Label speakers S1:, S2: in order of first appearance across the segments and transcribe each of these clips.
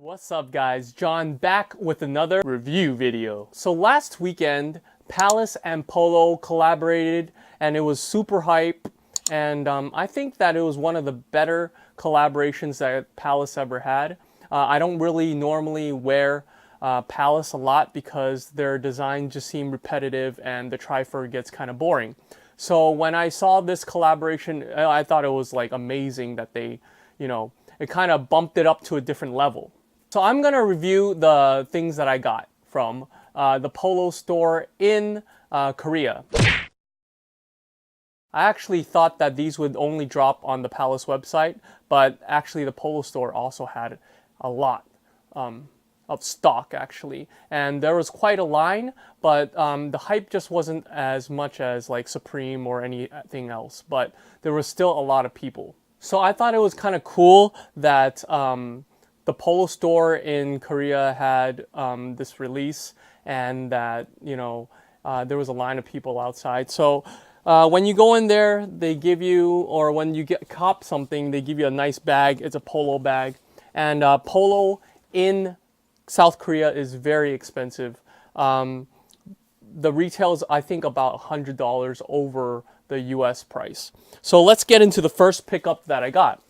S1: What's up guys, John back with another review video. So last weekend, Palace and Polo collaborated and it was super hype, and I think that it was one of the better collaborations that Palace ever had. I don't really normally wear Palace a lot because their design just seemed repetitive and the tri-fur gets kind of boring. So when I saw this collaboration, I thought it was like amazing that they, it kind of bumped it up to a different level. So I'm going to review the things that I got from the Polo store in Korea. I actually thought that these would only drop on the Palace website, but actually the Polo store also had a lot of stock actually. And there was quite a line, but the hype just wasn't as much as like Supreme or anything else, but there was still a lot of people. So I thought it was kind of cool that the Polo store in Korea had this release, and that there was a line of people outside. So when you go in there, they give you, or when you cop something, they give you a nice bag. It's a Polo bag, and Polo in South Korea is very expensive. The retail is, I think, about $100 over the US price. So let's get into the first pickup that I got.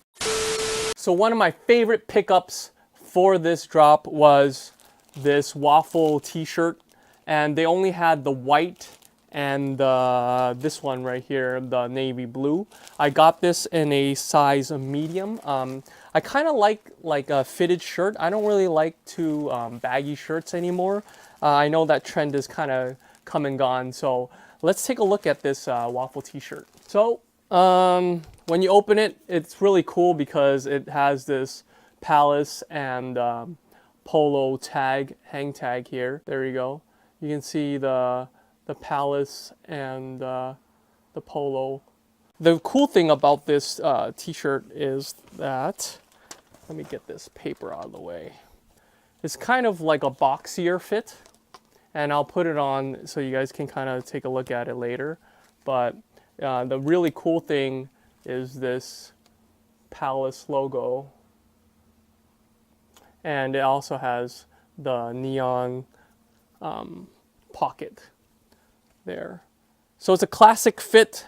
S1: So one of my favorite pickups for this drop was this waffle t-shirt, and they only had the white and this one right here, the navy blue. I got this in a size medium. I kind of like a fitted shirt. I don't really like too baggy shirts anymore. I know that trend is kind of come and gone. So let's take a look at this waffle t-shirt. So when you open it, it's really cool because it has this Palace and Polo tag, hang tag here. There you go. You can see the Palace and the Polo. The cool thing about this t-shirt is that, let me get this paper out of the way. It's kind of like a boxier fit, and I'll put it on so you guys can kind of take a look at it later. But the really cool thing is this Palace logo, and it also has the neon pocket there. So it's a classic fit.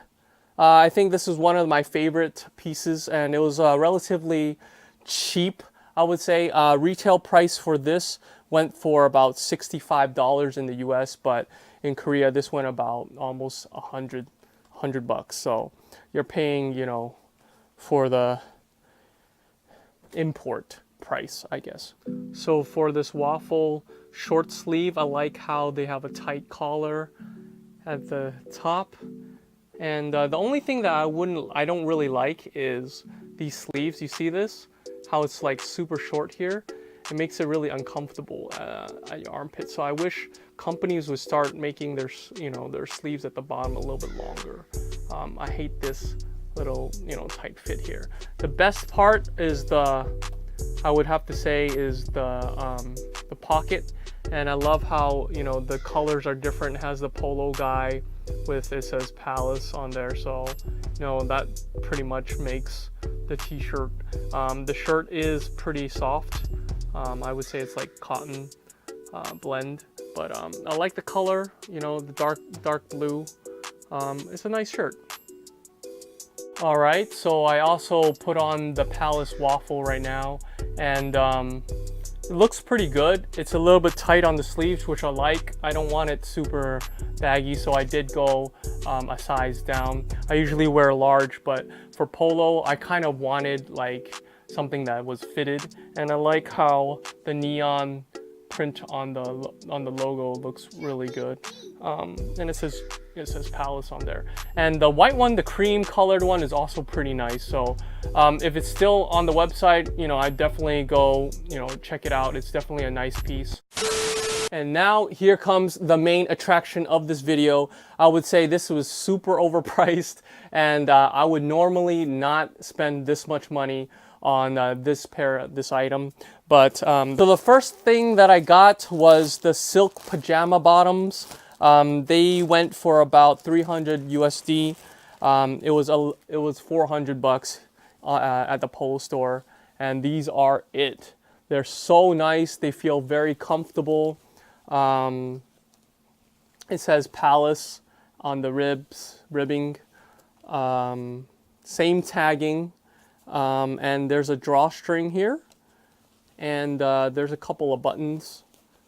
S1: I think this is one of my favorite pieces, and it was relatively cheap, I would say. Retail price for this went for about $65 in the US, but in Korea this went about almost $100 bucks. So you're paying, for the import price, I guess. So for this waffle short sleeve, I like how they have a tight collar at the top. And the only thing that I don't really like is these sleeves. You see this? How it's like super short here? It makes it really uncomfortable at your armpit. So I wish companies would start making their sleeves at the bottom a little bit longer. I hate this little, tight fit here. The best part is I would have to say is the pocket, and I love how the colors are different. It has the Polo guy with, it says Palace on there, so that pretty much makes the t-shirt. The shirt is pretty soft. I would say it's like cotton blend, but I like the color. The dark blue. It's a nice shirt. All right, so I also put on the Palace waffle right now, and it looks pretty good. It's a little bit tight on the sleeves, which I like. I don't want it super baggy, so I did go a size down. I usually wear a large, but for Polo, I kind of wanted like something that was fitted, and I like how the neon print on the logo looks really good, and it says Palace on there. And the white one, the cream colored one, is also pretty nice. So if it's still on the website, I definitely go check it out. It's definitely a nice piece. And now here comes the main attraction of this video. I would say this was super overpriced, and I would normally not spend this much money on this item. But so the first thing that I got was the silk pajama bottoms. They went for about 300 USD. It was 400 bucks at the Polo store, and these are it. They're so nice. They feel very comfortable. It says Palace on the ribbing. Same tagging. And there's a drawstring here. And there's a couple of buttons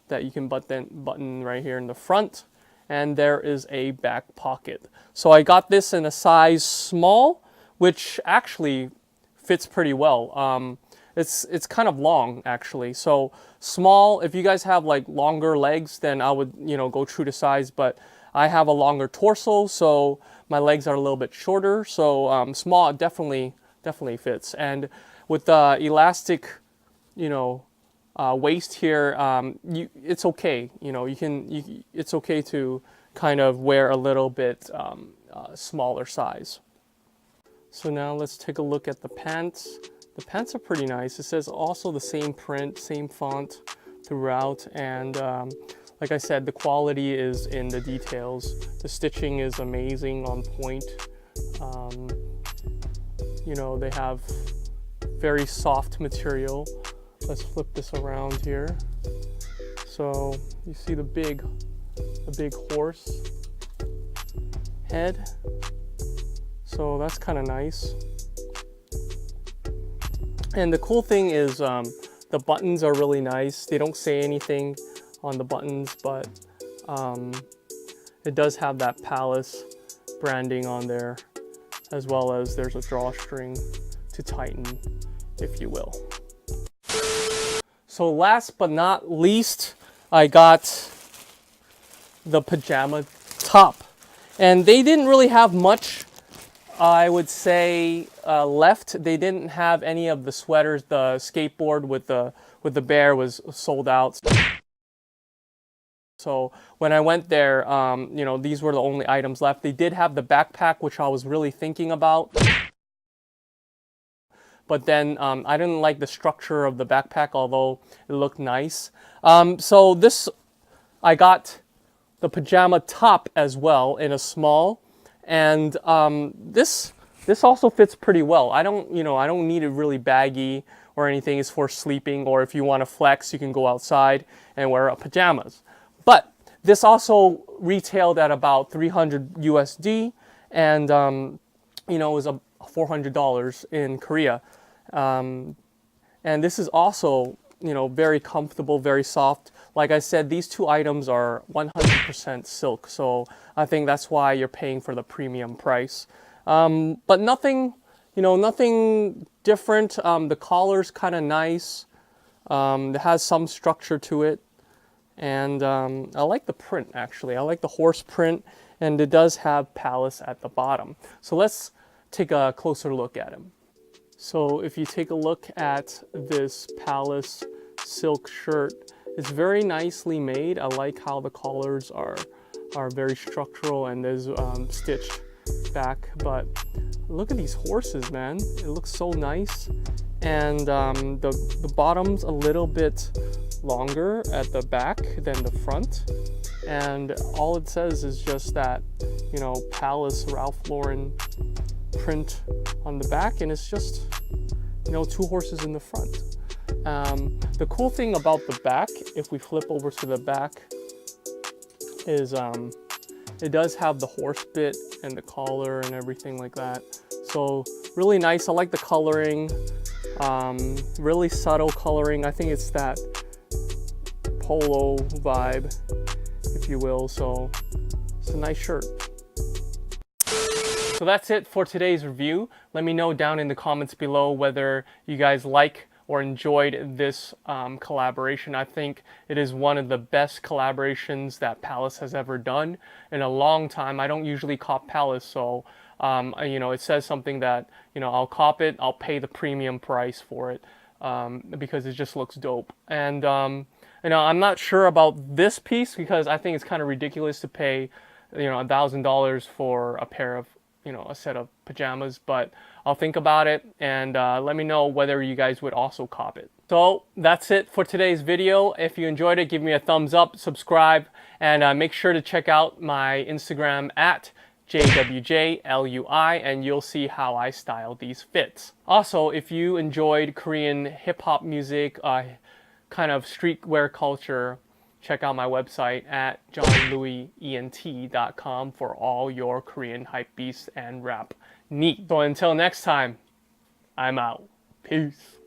S1: that you can button right here in the front. And there is a back pocket. So I got this in a size small, which actually fits pretty well. It's kind of long actually. So small, if you guys have like longer legs, then I would, go true to size, but I have a longer torso, so my legs are a little bit shorter. So small definitely fits. And with the elastic, waist here, it's okay. It's okay to kind of wear a little bit smaller size. So now let's take a look at the pants. The pants are pretty nice. It says also the same print, same font throughout, and like I said, the quality is in the details. The stitching is amazing, on point. They have very soft material. Let's flip this around here. So you see the big horse head. So that's kind of nice. And the cool thing is the buttons are really nice. They don't say anything on the buttons, but it does have that Palace branding on there, as well as there's a drawstring to tighten, if you will. So last but not least, I got the pajama top. And they didn't really have much, I would say, left. They didn't have any of the sweaters. The skateboard with the bear was sold out. So when I went there, these were the only items left. They did have the backpack, which I was really thinking about. But then I didn't like the structure of the backpack, although it looked nice. So I got the pajama top as well in a small, and this also fits pretty well. I don't need it really baggy or anything. It's for sleeping, or if you want to flex, you can go outside and wear pajamas. But this also retailed at about 300 USD, and it was $400 in Korea. And this is also, very comfortable, very soft. Like I said, these two items are 100% silk, so I think that's why you're paying for the premium price. But nothing different. The collar's kind of nice. It has some structure to it. And I like the print, actually. I like the horse print, and it does have Palace at the bottom. So let's take a closer look at him. So if you take a look at this Palace silk shirt, it's very nicely made. I like how the collars are very structural, and there's stitched back. But look at these horses, man. It looks so nice. And the bottom's a little bit longer at the back than the front, and all it says is just that Palace Ralph Lauren print on the back, and it's just two horses in the front. The cool thing about the back, if we flip over to the back, is it does have the horse bit and the collar and everything like that. So really nice. I like the coloring, really subtle coloring. I think it's that polo vibe, if you will. So it's a nice shirt. So that's it for today's review. Let me know down in the comments below whether you guys like or enjoyed this collaboration. I think it is one of the best collaborations that Palace has ever done in a long time. I don't usually cop Palace, so it says something that I'll cop it. I'll pay the premium price for it because it just looks dope. And I'm not sure about this piece because I think it's kind of ridiculous to pay $1,000 for a pair of a set of pajamas, but I'll think about it and let me know whether you guys would also cop it. So that's it for today's video. If you enjoyed it, give me a thumbs up, subscribe, and make sure to check out my Instagram at jwjlui, and you'll see how I style these fits. Also, if you enjoyed Korean hip-hop music, kind of streetwear culture, check out my website at jwjlui.com for all your Korean hypebeast and rap needs. So until next time, I'm out. Peace.